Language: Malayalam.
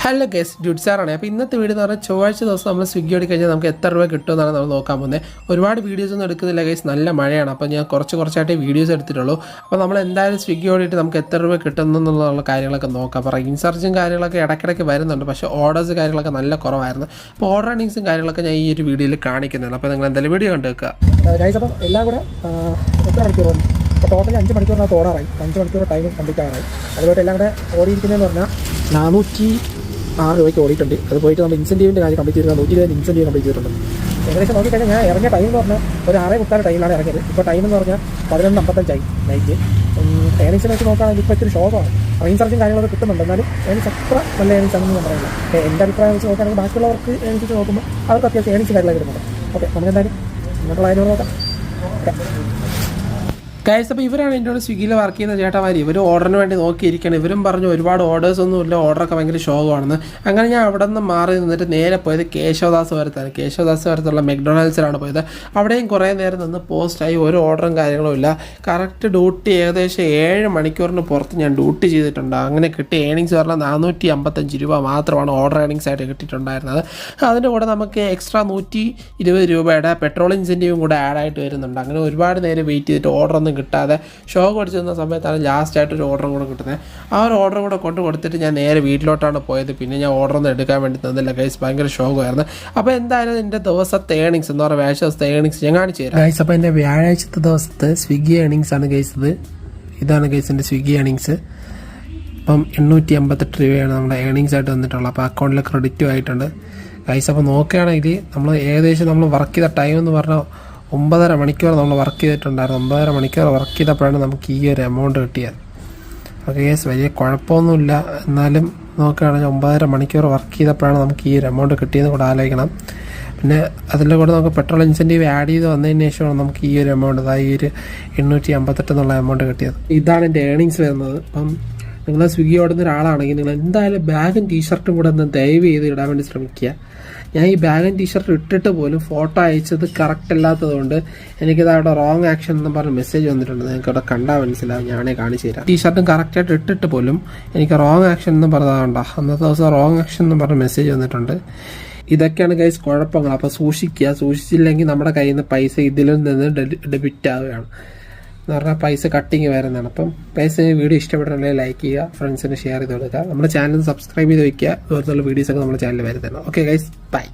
Hello guys ഡ്യൂട്ട്സാറാണ്. അപ്പോൾ ഇന്നത്തെ വീഡിയോ എന്ന് പറഞ്ഞാൽ ചൊവ്വാഴ്ച ദിവസം നമ്മൾ സ്വിഗ്ഗി ഓടി കഴിഞ്ഞാൽ നമുക്ക് എത്ര രൂപ കിട്ടുമെന്നാണ് നമ്മൾ നോക്കാൻ പോകുന്നത്. ഒരുപാട് വീഡിയോസ് ഒന്നും എടുക്കുന്നില്ല ഗൈസ്, നല്ല മഴയാണ്. അപ്പോൾ ഞാൻ കുറച്ചായിട്ടേ വീഡിയോസ് എടുത്തിട്ടുള്ളൂ. അപ്പോൾ നമ്മൾ എന്തായാലും സ്വിഗ്ഗി ഓടിയിട്ട് നമുക്ക് എത്ര രൂപ കിട്ടുമെന്നുള്ള കാര്യങ്ങളൊക്കെ നോക്കാം. അപ്പോൾ റീൻചാർജും കാര്യങ്ങളൊക്കെ ഇടയ്ക്കിടയ്ക്ക് വരുന്നുണ്ട്, പക്ഷേ ഓർഡേഴ്സ് കാര്യങ്ങളൊക്കെ നല്ല കുറവായിരുന്നു. അപ്പോൾ ഓർഡർ ഏർണിങ്സും കാര്യങ്ങളൊക്കെ ഞാൻ ഈ ഒരു വീഡിയോയിൽ കാണിക്കുന്നുണ്ട്. അപ്പോൾ നിങ്ങൾ എന്തായാലും വീഡിയോ കണ്ടു വെക്കുക. അപ്പം എല്ലാം കൂടെ എത്ര മണിക്കൂർ? അപ്പോൾ ടോട്ടൽ 5 മണിക്കൂറിനകത്ത് ഓടാറായി. 5 മണിക്കൂർ ടൈം കംപ്ലീറ്റ് ആകാറായി. അതുപോലെ എല്ലാം കൂടെ ഓടിയിരിക്കുന്നതെന്ന് പറഞ്ഞാൽ 406 രൂപയ്ക്ക് ഓടിയിട്ടുണ്ട്. അത് പോയിട്ട് നമ്മൾ ഇൻസെൻറ്റീവിൻ്റെ കാര്യം കംപ്ലീറ്റ് ചെയ്തിരുന്നത് 120 ഇൻസെൻറ്റീവ് കംപ്ലീറ്റ് ചെയ്തിട്ടുണ്ട്. ഏകദേശം നോക്കിക്കഴിഞ്ഞാൽ ഞാൻ ഇറങ്ങിയ ടൈം എന്ന് പറഞ്ഞാൽ ഒരു 6:30 ടൈമിലാണ് ഇറങ്ങിയത്. ഇപ്പോൾ ടൈം എന്ന് പറഞ്ഞാൽ 11:55 നൈറ്റ്. ഏണിങ്സിനെ വെച്ച് നോക്കുകയാണെങ്കിൽ ഇപ്പോൾ ഇത്തിരി ഷോക്കാണ്. റീൻചാർജും കാര്യങ്ങളൊക്കെ കിട്ടുന്നുണ്ട്, എന്നാലും ഏണിങ്സ് അത്ര നല്ല ഏണിങ്സ് ആണെന്ന് ഞാൻ പറയുന്നത്. എൻ്റെ അഭിപ്രായം വെച്ച് നോക്കുകയാണെങ്കിൽ ബാക്കിയുള്ളവർക്ക് ഏണിങ്സ് വെച്ച് നോക്കുമ്പോൾ അവർക്ക് അത്യാവശ്യം ഏണിങ്സ് കാര്യങ്ങളൊക്കെ കിട്ടുന്നുണ്ട്. ഓക്കെ, നമുക്ക് എന്തായാലും ഇങ്ങോട്ടുള്ള അതിനോട് നോക്കാം. ഗൈസ്, അപ്പോൾ ഇവരാണ് എൻ്റെ സ്വിഗ്ഗിയിൽ വർക്ക് ചെയ്യുന്ന ചേട്ടന്മാർ. ഇവർ ഓർഡറിന് വേണ്ടി നോക്കിയിരിക്കുകയാണ്. ഇവരും പറഞ്ഞു ഒരുപാട് ഓർഡേഴ്സൊന്നുമില്ല, ഓർഡറൊക്കെ ഭയങ്കര ഷോകമാണെന്ന്. അങ്ങനെ ഞാൻ അവിടെ നിന്ന് മാറി നിന്നിട്ട് നേരെ പോയത് കേശവദാസ് വരത്തുള്ള മെക്ഡൊണാൾഡ്സിലാണ് പോയത്. അവിടെയും കുറേ നേരം നിന്ന് പോസ്റ്റായി, ഒരു ഓർഡറും കാര്യങ്ങളും ഇല്ല. കറക്റ്റ് ഡ്യൂട്ടി ഏകദേശം 7 മണിക്കൂറിന് പുറത്ത് ഞാൻ ഡ്യൂട്ടി ചെയ്തിട്ടുണ്ട്. അങ്ങനെ കിട്ടിയ ഏണിങ്സ് പറഞ്ഞാൽ 455 രൂപ മാത്രമാണ് ഓർഡർ ഏണിങ്സ് ആയിട്ട് കിട്ടിയിട്ടുണ്ടായിരുന്നത്. അതിൻ്റെ കൂടെ നമുക്ക് എക്സ്ട്രാ 120 രൂപയുടെ പെട്രോൾ ഇൻസെൻറ്റീവും കൂടെ ആഡായിട്ട് വരുന്നുണ്ട്. അങ്ങനെ ഒരുപാട് നേരം വെയിറ്റ് ചെയ്തിട്ട് ഓർഡറൊന്നും കിട്ടാതെ ഷോക്ക് അടിച്ചു തന്ന സമയത്താണ് ലാസ്റ്റായിട്ട് ഒരു ഓർഡറും കൂടെ കിട്ടുന്നത്. ആ ഒരു ഓർഡർ കൂടെ കൊടുത്തിട്ട് ഞാൻ നേരെ വീട്ടിലോട്ടാണ് പോയത്. പിന്നെ ഞാൻ ഓർഡറൊന്നും എടുക്കാൻ വേണ്ടി തന്നില്ല ഗൈസ്, ഭയങ്കര ഷോക്കായിരുന്നു. അപ്പോൾ എന്തായാലും എൻ്റെ ദിവസത്തെ ഏണിങ്സ് എന്ന് പറയുക വ്യാഴാഴ്ച ദിവസത്തെ ഏണിങ്സ് ഞാൻ കാണിച്ചു തരാം ഗൈസ്. അപ്പോൾ എൻ്റെ വ്യാഴാഴ്ചത്തെ ദിവസത്തെ സ്വിഗ്ഗി ഏണിങ്സ് ആണ് ഗൈസ്. ഇതാണ് ഗൈസ് എൻ്റെ സ്വിഗ്ഗി ഏണിങ്സ്. അപ്പം 888 രൂപയാണ് നമ്മുടെ ഏണിങ്സ് ആയിട്ട് വന്നിട്ടുള്ളത്. അപ്പോൾ അക്കൗണ്ടിൽ ക്രെഡിറ്റും ആയിട്ടുണ്ട് ഗൈസ്. അപ്പോൾ നോക്കുകയാണെങ്കിൽ നമ്മൾ ഏകദേശം നമ്മൾ വർക്ക് ചെയ്ത ടൈം എന്ന് പറഞ്ഞാൽ 9.5 മണിക്കൂർ നമ്മൾ വർക്ക് ചെയ്തിട്ടുണ്ടായിരുന്നു. 9.5 മണിക്കൂർ വർക്ക് ചെയ്തപ്പോഴാണ് നമുക്ക് ഈ ഒരു എമൗണ്ട് കിട്ടിയത്. ഓക്കെ ഗൈസ്, വലിയ കുഴപ്പമൊന്നുമില്ല. എന്നാലും നോക്കുകയാണെങ്കിൽ 9.5 മണിക്കൂർ വർക്ക് ചെയ്തപ്പോഴാണ് നമുക്ക് ഈ ഒരു എമൗണ്ട് കിട്ടിയെന്ന് കൂടെ ആലോചിക്കണം. പിന്നെ അതിൻ്റെ കൂടെ നമുക്ക് പെട്രോൾ ഇൻസെൻറ്റീവ് ആഡ് ചെയ്ത് വന്നതിന് ശേഷമാണ് നമുക്ക് ഈ ഒരു എമൗണ്ട്, അതായത് ഈ ഒരു 858 എന്നുള്ള എമൗണ്ട് കിട്ടിയത്. ഇതാണ് എൻ്റെ ഏണിങ്സ് വരുന്നത്. അപ്പം നിങ്ങൾ സ്വിഗ്ഗി ഓടുന്ന ഒരാളാണെങ്കിൽ നിങ്ങൾ എന്തായാലും ബാഗും ടീഷർട്ടും കൂടെ ഒന്ന് ദയവ് ചെയ്ത് ഇടാൻ വേണ്ടി ശ്രമിക്കുക. ഞാൻ ഈ ബാഗും ടീഷർട്ടും ഇട്ടിട്ട് പോലും ഫോട്ടോ അയച്ചത് കറക്റ്റ് അല്ലാത്തതുകൊണ്ട് എനിക്കിത് അവിടെ റോങ് ആക്ഷൻ എന്ന് പറഞ്ഞ മെസ്സേജ് വന്നിട്ടുണ്ട്. നിങ്ങൾക്ക് അവിടെ കണ്ടാൽ മനസ്സിലാവും, ഞാനേ കാണിച്ചു തരാം. ടീഷർട്ടും കറക്റ്റായിട്ട് ഇട്ടിട്ട് പോലും എനിക്ക് റോങ് ആക്ഷൻ എന്ന് പറഞ്ഞതാണ്ട, അന്നത്തെ ദിവസം റോങ് ആക്ഷൻ എന്ന് പറഞ്ഞ മെസ്സേജ് വന്നിട്ടുണ്ട്. ഇതൊക്കെയാണ് ഗൈസ് കുഴപ്പങ്ങൾ. അപ്പോൾ സൂക്ഷിക്കുക. സൂക്ഷിച്ചില്ലെങ്കിൽ നമ്മുടെ കയ്യിൽ നിന്ന് പൈസ ഇതിൽ നിന്ന് ഡെബിറ്റ് ആവുകയാണ് എന്ന് പറഞ്ഞാൽ പൈസ കട്ടിങ് വരുന്നതാണ്. അപ്പം പൈസ വീഡിയോ ഇഷ്ടപ്പെട്ടിട്ടുണ്ടെങ്കിൽ ലൈക്ക് ചെയ്യുക, ഫ്രണ്ട്സിന് ഷെയർ ചെയ്ത് കൊടുക്കുക. നമ്മുടെ ചാനൽ സബ്സ്ക്രൈബ് ചെയ്ത് വയ്ക്കുക. ഇതുപോലത്തുള്ള വീഡിയോസൊക്കെ നമ്മുടെ ചാനലിൽ വരുന്നതാണ്. Okay guys, by.